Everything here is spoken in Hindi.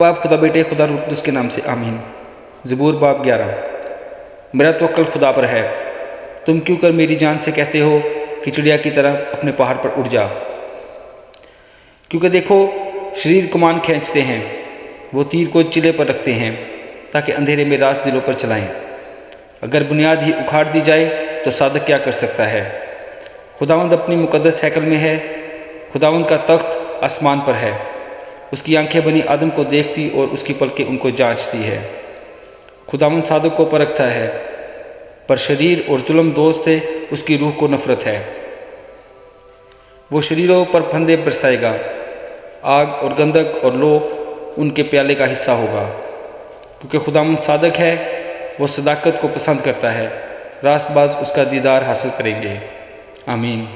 बाप खुदा बेटे खुदा रूह कुद्दूस के नाम से आमीन। ज़बूर बाब 11। मेरा तवक्कल खुदा पर है, तुम क्यों कर मेरी जान से कहते हो कि चिड़िया की तरह अपने पहाड़ पर उड़ जा। क्योंकि देखो शरीर कमान खींचते हैं, वो तीर को चिले पर रखते हैं ताकि अंधेरे में रास दिलों पर चलाएं। अगर बुनियाद ही उखाड़ दी जाए तो सादक क्या कर सकता है। खुदावंद अपनी मुकद्दस हैकल में है, खुदावंद का तख्त आसमान पर है। उसकी आंखें बनी आदम को देखती और उसकी पलकें उनको जांचती है। खुदावंद सादक को परखता है, पर शरीर और जुल्म दोस्त से उसकी रूह को नफरत है। वो शरीरों पर फंदे बरसाएगा, आग और गंधक और लो उनके प्याले का हिस्सा होगा। क्योंकि खुदावंद सादक है, वो सदाकत को पसंद करता है, रास्तबाज उसका दीदार हासिल करेंगे। आमीन।